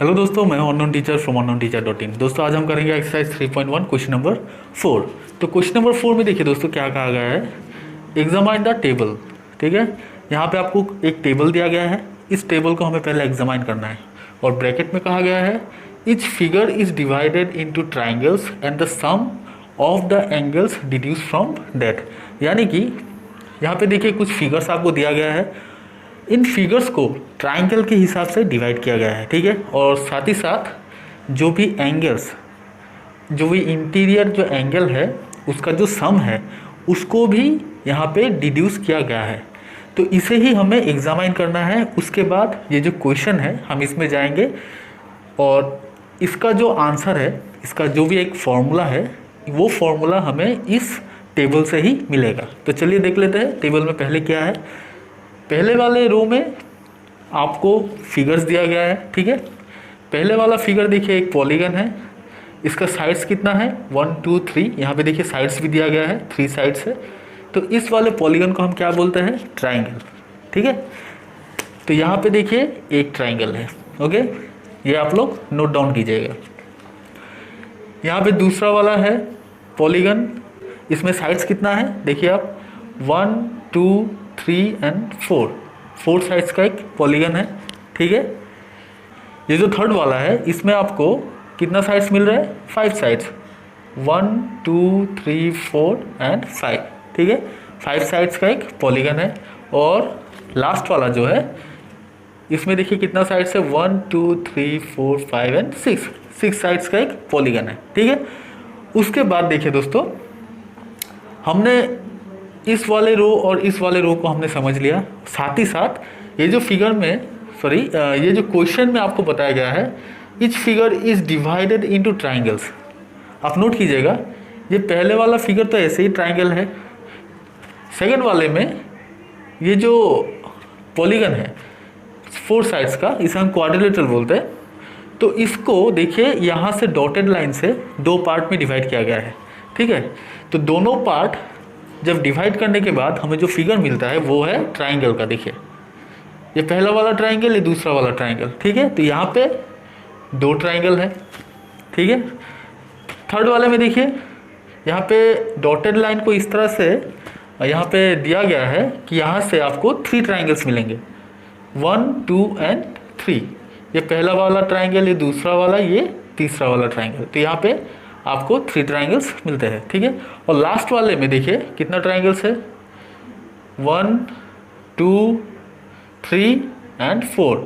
Hello दोस्तों, मैं unknown teacher from unknownteacher.in। दोस्तों आज हम करेंगे एक्सरसाइज 3.1 क्वेश्चन नंबर 4। तो क्वेश्चन नंबर 4 में देखिए दोस्तों क्या कहा गया है, एग्जामाइन द टेबल। ठीक है, यहाँ पे आपको एक टेबल दिया गया है, इस टेबल को हमें पहले एग्जामाइन करना है और ब्रैकेट में कहा गया है each figure is divided into triangles and the sum of the angles deduce from that. यानी कि यहाँ पे देखिए कुछ फिगर्स आपको दिया गया है, इन फिगर्स को ट्राइंगल के हिसाब से डिवाइड किया गया है। ठीक है, और साथ ही साथ जो भी एंगल्स, जो भी इंटीरियर जो एंगल है उसका जो सम है उसको भी यहाँ पे डिड्यूस किया गया है। तो इसे ही हमें एग्जामाइन करना है। उसके बाद ये जो क्वेश्चन है हम इसमें जाएंगे और इसका जो आंसर है, इसका जो भी एक फॉर्मूला है वो फॉर्मूला हमें इस टेबल से ही मिलेगा। तो चलिए देख लेते हैं टेबल में पहले क्या है। पहले वाले रो में आपको फिगर्स दिया गया है। ठीक है, पहले वाला फिगर देखिए एक पॉलीगन है, इसका साइड्स कितना है 1 2 3। यहाँ पे देखिए साइड्स भी दिया गया है, 3 साइड्स है। तो इस वाले पॉलीगन को हम क्या बोलते हैं, ट्राइंगल। ठीक है, तो यहाँ पे देखिए एक ट्राइंगल है। ओके, ये आप लोग नोट डाउन कीजिएगा। यहाँ पे दूसरा वाला है पॉलीगन, इसमें साइड्स कितना है देखिए आप 1 2 3 एंड 4 साइड्स का एक पॉलीगन है। ठीक है, ये जो थर्ड वाला है इसमें आपको कितना साइड्स मिल रहा है, 5 साइड्स 1 2 3 4 एंड 5। ठीक है, 5 साइड्स का एक पॉलीगन है। और लास्ट वाला जो है इसमें देखिए कितना साइड्स है 1 2 3 4 5 एंड 6 साइड्स का एक पॉलीगन है। ठीक है, उसके बाद देखिए दोस्तों हमने इस वाले रो और इस वाले रो को हमने समझ लिया। साथ ही साथ ये जो फिगर में ये जो क्वेश्चन में आपको बताया गया है each figure is divided into triangles. आप नोट कीजिएगा, ये पहले वाला फिगर तो ऐसे ही ट्राइंगल है, सेकंड वाले में ये जो पॉलीगन है 4 साइड्स का, इसे हम क्वाड्रिलेटरल बोलते हैं। तो इसको देखिए यहाँ से डॉटेड लाइन से 2 पार्ट में डिवाइड किया गया है। ठीक है, तो दोनों पार्ट जब डिवाइड करने के बाद हमें जो फिगर मिलता है वो है ट्राइंगल का। देखिए ये पहला वाला ट्राइंगल, ये दूसरा वाला ट्राइंगल। ठीक है, तो यहाँ पे 2 ट्राइंगल है। ठीक है, थर्ड वाले में देखिए यहाँ पे डॉटेड लाइन को इस तरह से यहाँ पे दिया गया है कि यहाँ से आपको 3 ट्राइंगल्स मिलेंगे 1 2 एंड 3। ये पहला वाला ट्राइंगल, ये दूसरा वाला, ये तीसरा वाला ट्राइंगल। तो यहाँ पे आपको 3 ट्राइंगल्स मिलते हैं। ठीक है, और लास्ट वाले में देखिए कितना ट्राइंगल्स है 1 2 3 एंड 4।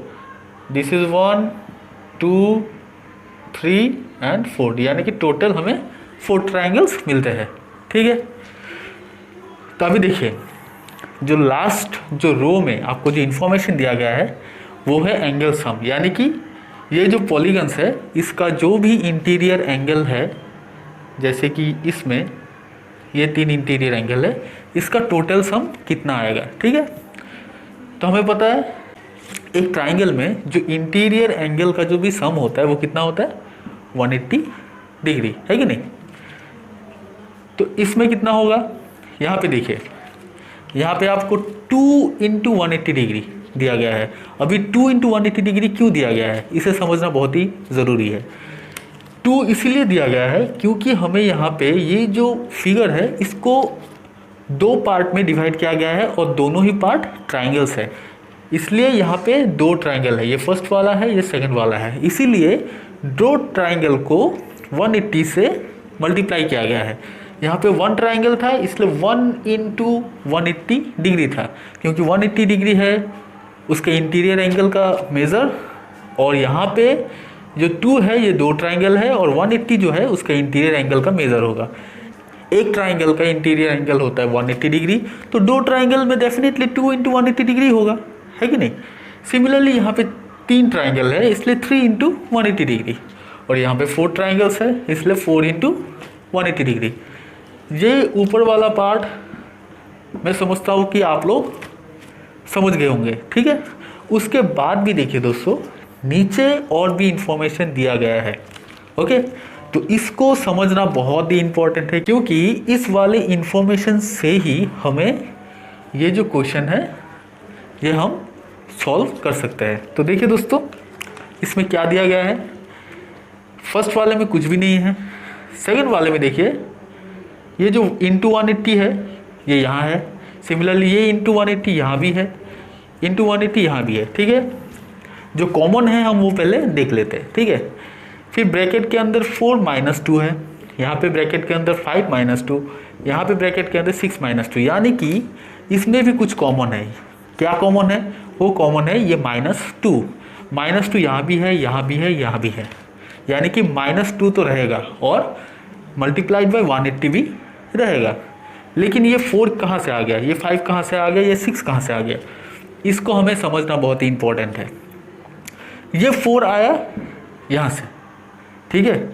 दिस इज 1 2 3 एंड 4, यानी कि टोटल हमें 4 ट्राइंगल्स मिलते हैं। ठीक है, तो अभी देखिए जो लास्ट जो रो में आपको जो इंफॉर्मेशन दिया गया है वो है एंगल सम। यानी कि ये जो पॉलीगन्स है इसका जो भी इंटीरियर एंगल है, जैसे कि इसमें ये 3 इंटीरियर एंगल है, इसका टोटल सम कितना आएगा। ठीक है, तो हमें पता है एक ट्राइंगल में जो इंटीरियर एंगल का जो भी सम होता है वो कितना होता है 180 डिग्री, है कि नहीं। तो इसमें कितना होगा, यहाँ पे देखिए यहाँ पे आपको 2 × 180 डिग्री दिया गया है। अभी 2 × 180 डिग्री क्यों दिया गया है, इसे समझना बहुत ही ज़रूरी है। 2 इसीलिए दिया गया है क्योंकि हमें यहाँ पे ये जो फिगर है इसको 2 पार्ट में डिवाइड किया गया है और दोनों ही पार्ट ट्राइंगल्स है, इसलिए यहाँ पे 2 ट्राइंगल है। ये फर्स्ट वाला है, ये सेकंड वाला है, इसीलिए 2 ट्राइंगल को 180 से मल्टीप्लाई किया गया है। यहाँ पे 1 ट्राइंगल था इसलिए 1 × 180 डिग्री था, क्योंकि 180 डिग्री है उसके इंटीरियर एंगल का मेज़र, और यहाँ पे जो 2 है ये 2 ट्राइंगल है और 180 जो है उसका इंटीरियर एंगल का मेज़र होगा। एक ट्राइंगल का इंटीरियर एंगल होता है 180 डिग्री, तो 2 ट्राइंगल में डेफिनेटली 2 × 180 डिग्री होगा, है कि नहीं। सिमिलरली यहाँ पे 3 ट्राइंगल है इसलिए 3 × 180 डिग्री, और यहाँ पे 4 ट्राइंगल्स है इसलिए 4 × 180 डिग्री। ये ऊपर वाला पार्ट मैं समझता हूँ कि आप लोग समझ गए होंगे। ठीक है, उसके बाद भी देखिए दोस्तों नीचे और भी इंफॉर्मेशन दिया गया है। ओके, तो इसको समझना बहुत ही इंपॉर्टेंट है, क्योंकि इस वाले इंफॉर्मेशन से ही हमें ये जो क्वेश्चन है ये हम सॉल्व कर सकते हैं। तो देखिए दोस्तों इसमें क्या दिया गया है, फर्स्ट वाले में कुछ भी नहीं है, सेकंड वाले में देखिए ये जो इंटू 180 है ये यहाँ है, सिमिलरली ये इंटू 180 यहाँ भी है, इंटू 180 यहाँ भी है। ठीक है, जो कॉमन है हम वो पहले देख लेते हैं। ठीक है, फिर ब्रैकेट के अंदर 4 माइनस 2 है, यहाँ पे ब्रैकेट के अंदर 5 माइनस 2, यहाँ पे ब्रैकेट के अंदर 6 माइनस 2, यानी कि इसमें भी कुछ कॉमन है। क्या कॉमन है, वो कॉमन है ये -2। -2 यहाँ भी है, यहाँ भी है, यहाँ भी है, यानी कि -2 तो रहेगा और मल्टीप्लाइड बाई 180 भी रहेगा। लेकिन ये 4 कहाँ से आ गया, ये 5 कहाँ से आ गया, ये 6 कहाँ से आ गया, इसको हमें समझना बहुत ही इंपॉर्टेंट है। ये 4 आया यहाँ से, ठीक है,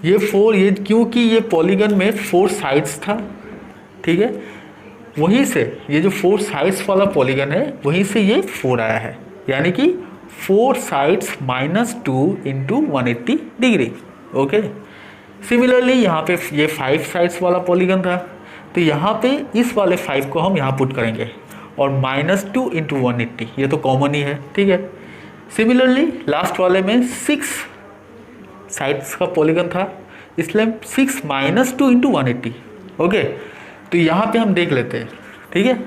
ये 4 ये क्योंकि ये पॉलीगन में 4 साइड्स था। ठीक है, वहीं से ये जो 4 साइड्स वाला पॉलीगन है वहीं से ये 4 आया है, यानी कि 4 sides -2 into 180 degree. Okay, similarly यहाँ पे ये 5 साइड्स वाला पॉलीगन था, तो यहाँ पे इस वाले 5 को हम यहाँ पुट करेंगे और -2 इंटू 180, ये तो कॉमन ही है। ठीक है, सिमिलरली लास्ट वाले में 6 साइड्स का पॉलीगन था, इसलिए 6 -2 इंटू 180। ओके, तो यहाँ पे हम देख लेते हैं। ठीक है,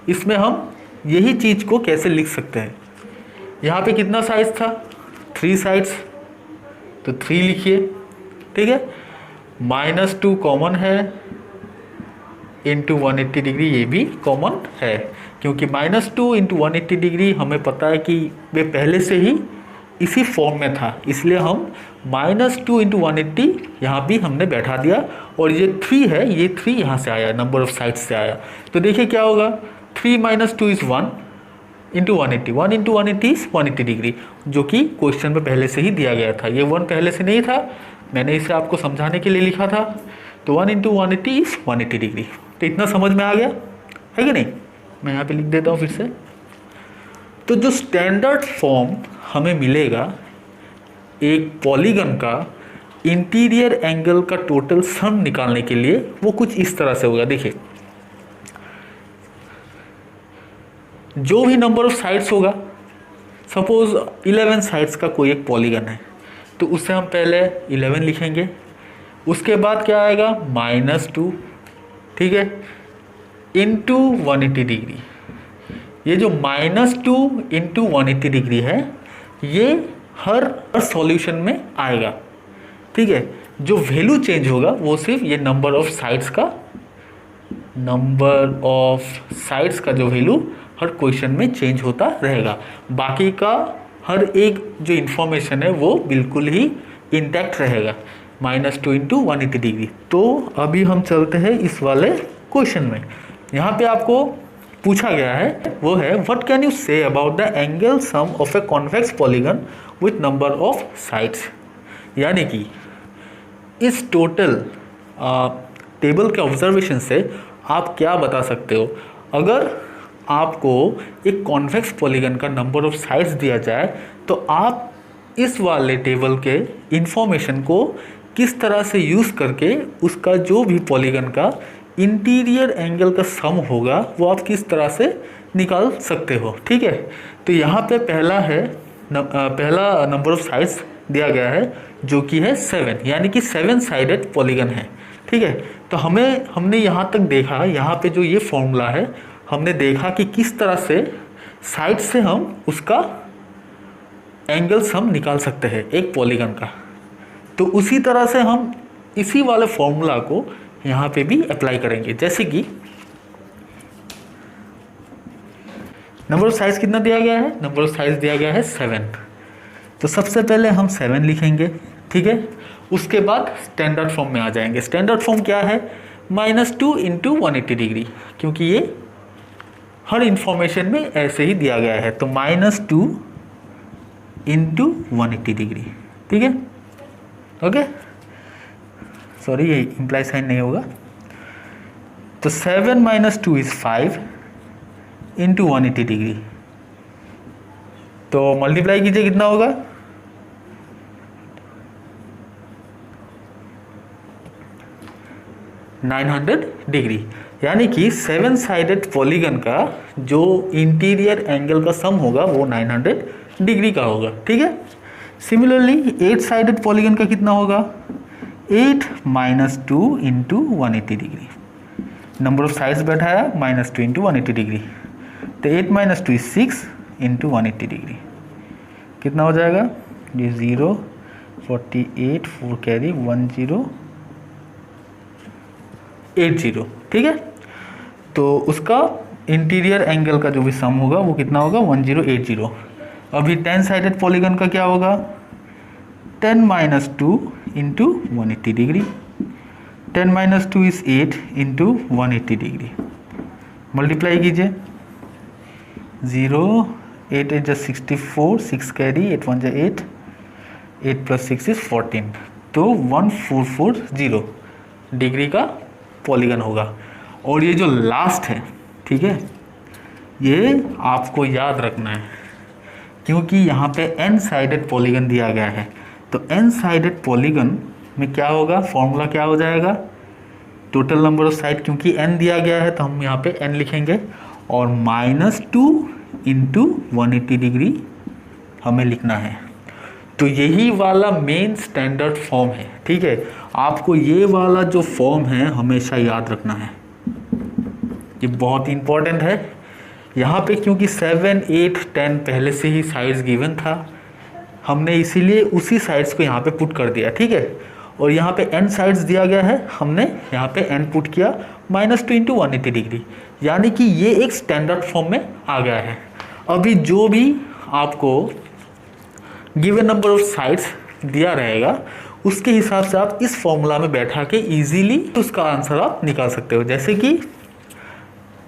इसमें हम यही चीज़ को कैसे लिख सकते हैं, यहाँ पे कितना साइड्स था, 3 साइड्स, तो 3 लिखिए। ठीक है, -2 कॉमन है, इंटू 180 डिग्री ये भी कॉमन है, क्योंकि -2 इंटू 180 डिग्री हमें पता है कि वे पहले से ही इसी फॉर्म में था, इसलिए हम -2 इंटू 180 यहाँ भी हमने बैठा दिया, और ये 3 है, ये 3 यहाँ से आया, नंबर ऑफ साइड्स से आया। तो देखिए क्या होगा, 3 - 2 is 1 into 180, 1 into 180 is 180 degree, जो कि क्वेश्चन में पहले से ही दिया गया था। ये 1 पहले से नहीं था, मैंने इसे आपको समझाने के लिए लिखा था। तो 1 इंटू 180 इज़ 180 डिग्री। तो इतना समझ में आ गया है कि नहीं, मैं यहाँ पे लिख देता हूँ फिर से। तो जो स्टैंडर्ड फॉर्म हमें मिलेगा एक पॉलीगन का इंटीरियर एंगल का टोटल सम निकालने के लिए, वो कुछ इस तरह से होगा। देखिए, जो भी नंबर ऑफ साइड्स होगा, सपोज 11 साइड्स का कोई एक पॉलीगन है, तो उससे हम पहले 11 लिखेंगे, उसके बाद क्या आएगा -2, ठीक है, इंटू 180 डिग्री। ये जो -2 इंटू 180 डिग्री है ये हर सॉल्यूशन में आएगा। ठीक है, जो वैल्यू चेंज होगा वो सिर्फ ये नंबर ऑफ साइड्स का जो वैल्यू हर क्वेश्चन में चेंज होता रहेगा, बाकी का हर एक जो इन्फॉर्मेशन है वो बिल्कुल ही इंटैक्ट रहेगा, -2 इंटू 180 डिग्री। तो अभी हम चलते हैं इस वाले क्वेश्चन में। यहाँ पे आपको पूछा गया है वो है, what can you say about the angle sum of a convex polygon with number of sides. यानी कि इस टोटल टेबल के ऑब्जर्वेशन से आप क्या बता सकते हो, अगर आपको एक कॉन्वेक्स पॉलीगन का नंबर ऑफ साइड्स दिया जाए तो आप इस वाले टेबल के इंफॉर्मेशन को किस तरह से यूज़ करके उसका जो भी पॉलीगन का इंटीरियर एंगल का सम होगा वो आप किस तरह से निकाल सकते हो। ठीक है, तो यहाँ पे पहला नंबर ऑफ साइड्स दिया गया है जो कि है 7, यानी कि 7 साइडेड पॉलीगन है। ठीक है, तो हमने यहाँ तक देखा, यहाँ पे जो ये फॉर्मूला है हमने देखा कि किस तरह से साइड से हम उसका एंगल सम निकाल सकते हैं एक पॉलीगन का। तो उसी तरह से हम इसी वाले फॉर्मूला को यहाँ पे भी अप्लाई करेंगे। जैसे कि नंबर ऑफ साइड्स कितना दिया गया है, नंबर ऑफ साइड्स दिया गया है 7, तो सबसे पहले हम 7 लिखेंगे। ठीक है, उसके बाद स्टैंडर्ड फॉर्म में आ जाएंगे। स्टैंडर्ड फॉर्म क्या है, -2 इंटू 180 डिग्री, क्योंकि ये हर इंफॉर्मेशन में ऐसे ही दिया गया है, तो -2 इंटू 180 डिग्री। ठीक है, ओके, सॉरी ये इम्प्लाई साइन नहीं होगा। तो 7 - 2 इज़ 5 इंटू 180 डिग्री, तो मल्टीप्लाई कीजिए कितना होगा, 900 डिग्री। यानी कि 7 साइडेड पॉलीगन का जो इंटीरियर एंगल का सम होगा वो 900 डिग्री का होगा। ठीक है, सिमिलरली 8 साइडेड पॉलीगन का कितना होगा, 8 minus 2 into 180 degree, number of sides बैठा है -2 इंटू 180 डिग्री, तो 8 माइनस 2 6 इंटू 180 डिग्री, कितना हो जाएगा, ये 0 48 4 कैरी 1080, ठीक है। तो उसका इंटीरियर एंगल का जो भी सम होगा वो कितना होगा, 1080। अभी 10 साइडेड पॉलीगन का क्या होगा, 10 minus 2 into 180 degree, 10 minus 2 is 8 into 180 degree, multiply कीजिए, 0 8 8 64 6 कैरी 8 1 8 8 प्लस 6 इज 14, तो 1440 डिग्री का पॉलीगन होगा। और ये जो लास्ट है, ठीक है, ये आपको याद रखना है क्योंकि यहाँ पे n साइडेड पॉलीगन दिया गया है, तो n साइडेड पॉलीगन में क्या होगा, फॉर्मूला क्या हो जाएगा, टोटल नंबर ऑफ साइड, क्योंकि n दिया गया है तो हम यहाँ पे n लिखेंगे, और -2 इंटू 180 डिग्री हमें लिखना है। तो यही वाला मेन स्टैंडर्ड फॉर्म है, ठीक है। आपको ये वाला जो फॉर्म है हमेशा याद रखना है, ये बहुत इंपॉर्टेंट है। यहाँ पे क्योंकि 7 8 10 पहले से ही साइड्स गिवन था, हमने इसीलिए उसी साइड्स को यहाँ पे पुट कर दिया, ठीक है। और यहाँ पे n साइड्स दिया गया है, हमने यहाँ पे n पुट किया -2 इंटू 180 डिग्री, यानी कि ये एक स्टैंडर्ड फॉर्म में आ गया है। अभी जो भी आपको गिवन नंबर ऑफ साइड्स दिया रहेगा उसके हिसाब से आप इस फॉर्मूला में बैठा के इजीली उसका आंसर आप निकाल सकते हो। जैसे कि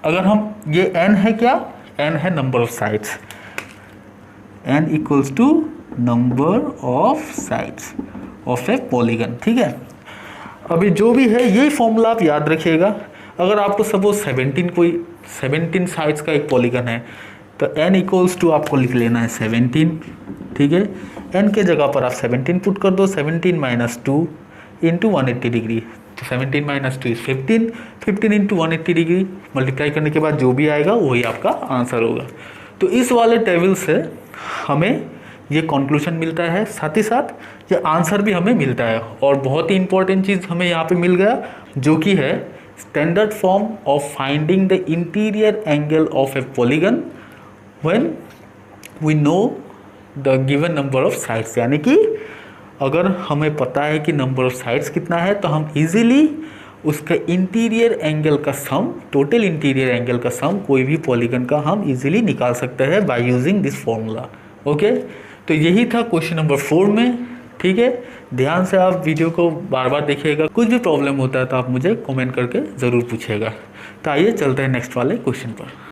अगर हम ये n है, क्या n है number of sides, n equals to number of sides of a polygon, ठीक है। अभी जो भी है यही फॉर्मूला आप याद रखिएगा। अगर आपको सपोज 17 साइड्स का एक पॉलीगन है तो n इक्वल्स टू आपको लिख लेना है 17, ठीक है। n के जगह पर आप 17 पुट कर दो, 17 माइनस 2 इंटू 180 डिग्री, तो 17 minus 2 is 15, 15 into 180 degree, multiply करने के बाद जो भी आएगा वही आपका आंसर होगा। तो इस वाले टेबल से हमें ये कंक्लूजन मिलता है, साथ ही साथ ये आंसर भी हमें मिलता है। और बहुत ही इंपॉर्टेंट चीज़ हमें यहाँ पे मिल गया, जो कि है standard form of finding the interior angle of a polygon when we know the given number of sides. यानी कि अगर हमें पता है कि नंबर ऑफ साइड्स कितना है तो हम इजीली उसका इंटीरियर एंगल का सम, टोटल इंटीरियर एंगल का सम कोई भी पॉलीगन का हम इजीली निकाल सकते हैं by using this formula. Okay, तो यही था क्वेश्चन नंबर 4 में, ठीक है। ध्यान से आप वीडियो को बार बार देखिएगा, कुछ भी प्रॉब्लम होता है तो आप मुझे कमेंट करके ज़रूर पूछिएगा। तो आइए चलते हैं नेक्स्ट वाले क्वेश्चन पर।